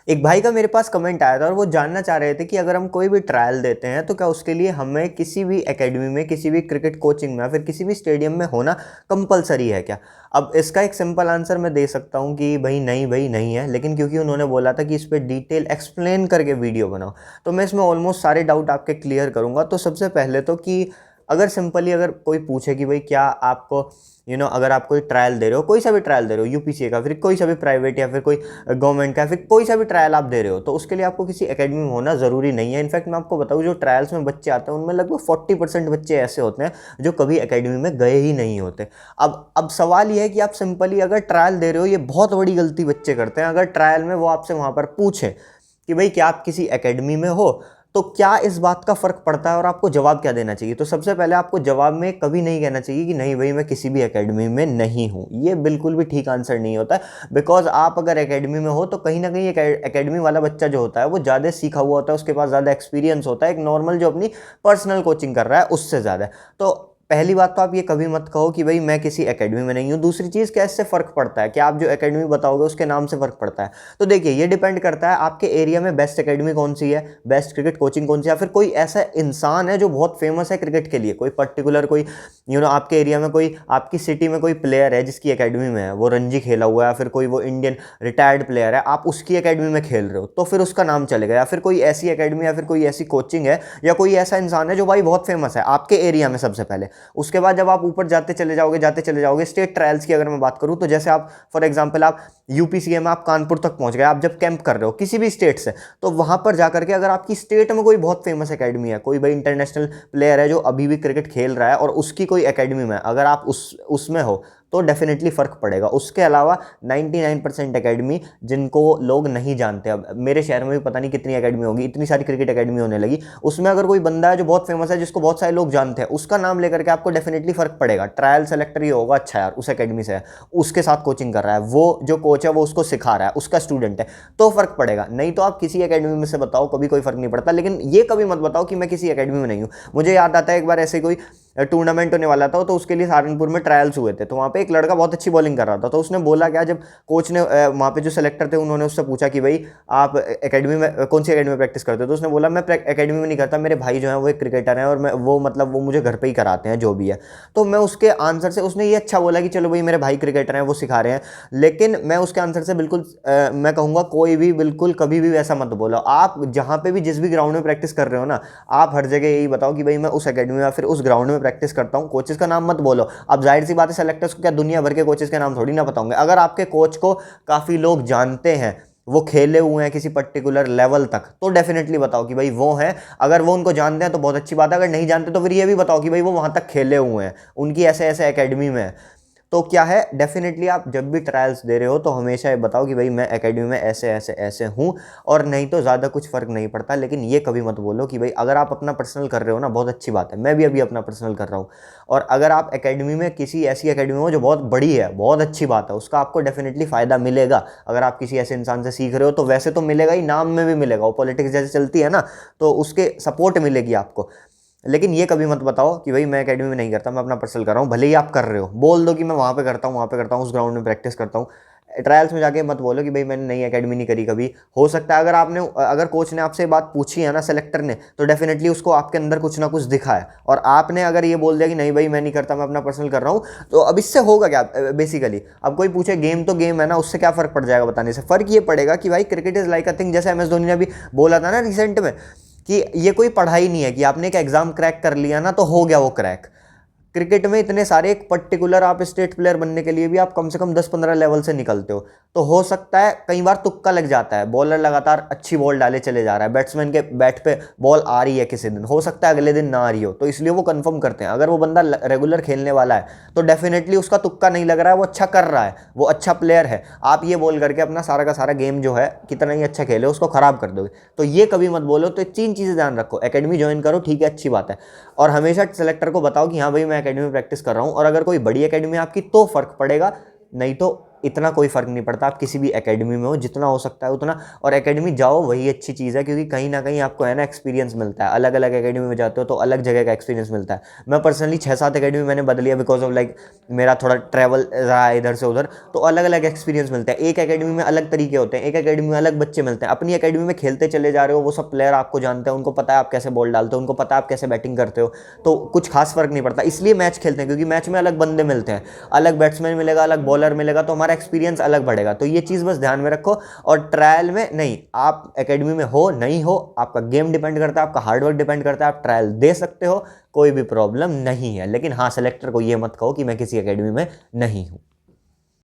एक भाई का मेरे पास कमेंट आया था और वो जानना चाह रहे थे कि अगर हम कोई भी ट्रायल देते हैं तो क्या उसके लिए हमें किसी भी एकेडमी में, किसी भी क्रिकेट कोचिंग में या फिर किसी भी स्टेडियम में होना कंपलसरी है क्या। अब इसका एक सिंपल आंसर मैं दे सकता हूँ कि भाई नहीं है, लेकिन क्योंकि उन्होंने बोला था कि इस पर डिटेल एक्सप्लेन करके वीडियो बनाओ, तो मैं इसमें ऑलमोस्ट सारे डाउट आपके क्लियर करूँगा। तो सबसे पहले तो कि अगर सिंपली अगर कोई पूछे कि भाई क्या आपको अगर आप कोई ट्रायल दे रहे हो, कोई सा भी ट्रायल दे रहे हो, यूपीसीए का, फिर कोई सा भी प्राइवेट या फिर कोई गवर्नमेंट का, फिर कोई सा भी ट्रायल आप दे रहे हो, तो उसके लिए आपको किसी एकेडमी में होना ज़रूरी नहीं है। इनफैक्ट मैं आपको बताऊँ, जो ट्रायल्स में बच्चे आते हैं उनमें लगभग 40% बच्चे ऐसे होते हैं जो कभी एकेडमी में गए ही नहीं होते। अब सवाल ये है कि आप सिंपली अगर ट्रायल दे रहे हो, ये बहुत बड़ी गलती बच्चे करते हैं। अगर ट्रायल में वो आपसे वहाँ पर पूछें कि भाई क्या आप किसी एकेडमी में हो, तो क्या इस बात का फ़र्क पड़ता है और आपको जवाब क्या देना चाहिए। तो सबसे पहले आपको जवाब में कभी नहीं कहना चाहिए कि नहीं भाई मैं किसी भी एकेडमी में नहीं हूँ। ये बिल्कुल भी ठीक आंसर नहीं होता है, बिकॉज आप अगर एकेडमी में हो तो कहीं ना कहीं एकेडमी वाला बच्चा जो होता है वो ज़्यादा सीखा हुआ होता है, उसके पास ज़्यादा एक्सपीरियंस होता है, एक नॉर्मल जो अपनी पर्सनल कोचिंग कर रहा है उससे ज़्यादा। तो पहली बात तो आप ये कभी मत कहो कि भाई मैं किसी एकेडमी में नहीं हूँ। दूसरी चीज़, क्या इससे फ़र्क पड़ता है, क्या आप जो एकेडमी बताओगे उसके नाम से फ़र्क पड़ता है। तो देखिए, ये डिपेंड करता है आपके एरिया में बेस्ट एकेडमी कौन सी है, बेस्ट क्रिकेट कोचिंग कौन सी है, या फिर कोई ऐसा इंसान है जो बहुत फेमस है क्रिकेट के लिए, कोई पर्टिकुलर कोई आपके एरिया में कोई, आपकी सिटी में कोई प्लेयर है जिसकी एकेडमी में है, वो रणजी खेला हुआ है, या फिर कोई वो इंडियन रिटायर्ड प्लेयर है, आप उसकी एकेडमी में खेल रहे हो तो फिर उसका नाम चलेगा। या फिर कोई ऐसी एकेडमी या फिर कोई ऐसी कोचिंग है या कोई ऐसा इंसान है जो भाई बहुत फेमस है आपके एरिया में सबसे पहले। उसके बाद जब आप ऊपर जाते चले जाओगे स्टेट ट्रायल्स की अगर मैं बात करूं, तो जैसे आप फॉर एग्जांपल आप यूपीसीए में आप कानपुर तक पहुंच गए, आप जब कैंप कर रहे हो किसी भी स्टेट से, तो वहां पर जाकर के अगर आपकी स्टेट में कोई बहुत फेमस एकेडमी है, कोई भाई इंटरनेशनल प्लेयर है जो अभी भी क्रिकेट खेल रहा है और उसकी कोई एकेडमी में अगर आप उसमें हो, तो डेफिनेटली फ़र्क पड़ेगा। उसके अलावा 99% एकेडमी जिनको लोग नहीं जानते, अब मेरे शहर में भी पता नहीं कितनी एकेडमी होगी, इतनी सारी क्रिकेट एकेडमी होने लगी, उसमें अगर कोई बंदा है जो बहुत फेमस है, जिसको बहुत सारे लोग जानते हैं, उसका नाम लेकर के आपको डेफिनेटली फ़र्क पड़ेगा। ट्रायल सेलेक्टर ये होगा, अच्छा यार उस एकेडमी से है, उसके साथ कोचिंग कर रहा है, वो जो कोच है वो उसको सिखा रहा है, उसका स्टूडेंट है, तो फ़र्क पड़ेगा। नहीं तो आप किसी एकेडमी में से बताओ, कभी कोई फ़र्क नहीं पड़ता। लेकिन ये कभी मत बताओ कि मैं किसी एकेडमी में नहीं हूँ। मुझे याद आता है एक बार ऐसे कोई टूर्नामेंट होने वाला था, तो उसके लिए सहारनपुर में ट्रायल्स हुए थे, तो वहाँ पे एक लड़का बहुत अच्छी बॉलिंग कर रहा था, तो उसने बोला क्या, जब कोच ने वहाँ पे जो सेलेक्टर थे उन्होंने उससे पूछा कि भाई आप एकेडमी में कौन सी एकेडमी में प्रैक्टिस करते हो, तो उसने बोला मैं एकेडमी में नहीं करता, मेरे भाई जो है वो एक क्रिकेटर हैं और मैं वो मतलब वो मुझे घर पर ही कराते हैं जो भी है। तो मैं उसके आंसर से, उसने ये अच्छा बोला कि चलो भाई मेरे भाई क्रिकेटर हैं वो सिखा रहे हैं, लेकिन मैं उसके आंसर से बिल्कुल मैं कहूँगा कोई भी बिल्कुल कभी भी वैसा मत बोलो। आप जहाँ पे भी जिस भी ग्राउंड में प्रैक्टिस कर रहे हो ना, आप हर जगह यही बताओ कि भाई मैं उस एकेडमी में या फिर उस ग्राउंड में प्रैक्टिस करता हूँ। कोचेस का नाम मत बोलो। अब जाहिर सी बात है, सेलेक्टर्स को क्या दुनिया भर के कोचेस के नाम थोड़ी ना बताऊंगे। अगर आपके कोच को काफ़ी लोग जानते हैं, वो खेले हुए हैं किसी पर्टिकुलर लेवल तक, तो डेफिनेटली बताओ कि भाई वो हैं। अगर वो उनको जानते हैं तो बहुत अच्छी बात है, अगर नहीं जानते तो फिर ये भी बताओ कि भाई वो वहाँ तक खेले हुए हैं, उनकी ऐसे ऐसे एकेडमी में है। तो क्या है, डेफिनेटली आप जब भी ट्रायल्स दे रहे हो तो हमेशा ये बताओ कि भाई मैं एकेडमी में ऐसे ऐसे ऐसे हूँ, और नहीं तो ज़्यादा कुछ फ़र्क नहीं पड़ता। लेकिन ये कभी मत बोलो कि भाई, अगर आप अपना पर्सनल कर रहे हो ना, बहुत अच्छी बात है, मैं भी अभी अपना पर्सनल कर रहा हूँ, और अगर आप एकेडमी में किसी ऐसी एकेडमी में हो जो बहुत बड़ी है, बहुत अच्छी बात है, उसका आपको डेफिनेटली फ़ायदा मिलेगा। अगर आप किसी ऐसे इंसान से सीख रहे हो तो वैसे तो मिलेगा ही, नाम में भी मिलेगा, वो पॉलिटिक्स जैसे चलती है ना, तो उसके सपोर्ट मिलेगी आपको। लेकिन ये कभी मत बताओ कि भाई मैं एकेडमी में नहीं करता, मैं अपना पर्सनल कर रहा हूँ। भले ही आप कर रहे हो, बोल दो कि मैं वहाँ पे करता हूँ, वहाँ पे करता हूँ, उस ग्राउंड में प्रैक्टिस करता हूँ। ट्रायल्स में जाके मत बोलो कि भाई मैंने नई एकेडमी नहीं करी कभी। हो सकता है अगर कोच ने आपसे बात पूछी है ना, सेलेक्टर ने, तो डेफिनेटली उसको आपके अंदर कुछ ना कुछ दिखा है, और आपने अगर ये बोल दिया कि नहीं भाई मैं नहीं करता, मैं अपना पर्सनल कर रहा हूँ, तो अब इससे होगा क्या बेसिकली। अब कोई पूछे, गेम तो गेम है ना, उससे क्या फ़र्क पड़ जाएगा बताने से। फ़र्क ये पड़ेगा कि भाई cricket is like a thing, जैसे MS धोनी ने अभी बोला था ना रिसेंट में, कि ये कोई पढ़ाई नहीं है कि आपने एक एग्जाम क्रैक कर लिया ना तो हो गया वो क्रैक। क्रिकेट में इतने सारे, एक पर्टिकुलर आप स्टेट प्लेयर बनने के लिए भी आप कम से कम 10-15 लेवल से निकलते हो। तो हो सकता है कई बार तुक्का लग जाता है, बॉलर लगातार अच्छी बॉल डाले चले जा रहा है, बैट्समैन के बैट पे बॉल आ रही है किसी दिन, हो सकता है अगले दिन ना आ रही हो, तो इसलिए वो कंफर्म करते हैं। अगर वो बंदा रेगुलर खेलने वाला है तो डेफिनेटली उसका तुक्का नहीं लग रहा है, वो अच्छा कर रहा है, वो अच्छा प्लेयर है। आप ये बोल करके अपना सारा का सारा गेम जो है, कितना ही अच्छा खेले, उसको खराब कर दोगे। तो ये कभी मत बोलो। तो 3 चीज़ें ध्यान रखो, एकेडमी ज्वाइन करो ठीक है, अच्छी बात है, और हमेशा सेलेक्टर को बताओ कि हाँ भाई मैं एकेडमी में प्रैक्टिस कर रहा हूँ, और अगर कोई बड़ी एकेडमी आपकी तो फ़र्क पड़ेगा, नहीं तो इतना कोई फ़र्क नहीं पड़ता, आप किसी भी एकेडमी में हो, जितना हो सकता है उतना, और एकेडमी जाओ वही अच्छी चीज़ है, क्योंकि कहीं ना कहीं आपको है ना एक्सपीरियंस मिलता है। अलग अलग एकेडमी में जाते हो तो अलग जगह का एक्सपीरियंस मिलता है। मैं पर्सनली 6-7 एकेडमी मैंने बदली है, बिकॉज ऑफ लाइक मेरा थोड़ा ट्रैवल रहा है इधर से उधर, तो अलग अलग एक्सपीरियंस मिलता है। एक एकेडमी में अलग तरीके होते हैं, एक एकेडमी में अलग बच्चे मिलते हैं। अपनी एकेडमी में खेलते चले जा रहे हो, वो सब प्लेयर आपको जानते हैं, उनको पता है आप कैसे बॉल डालते हो, उनको पता है आप कैसे बैटिंग करते हो, तो कुछ खास फर्क नहीं पड़ता। इसलिए मैच खेलते हैं, क्योंकि मैच में अलग बंदे मिलते हैं, अलग बैट्समैन मिलेगा, अलग बॉलर मिलेगा, तो हमारा एक्सपीरियंस अलग बढ़ेगा। तो ये चीज़ बस ध्यान में रखो। और ट्रायल में नहीं, आप एकेडमी में हो नहीं हो, आपका गेम डिपेंड करता है, आपका हार्डवर्क डिपेंड करता है, आप ट्रायल दे सकते हो, कोई भी प्रॉब्लम नहीं है। लेकिन हाँ, सेलेक्टर को ये मत कहो कि मैं किसी एकेडमी में नहीं हूँ।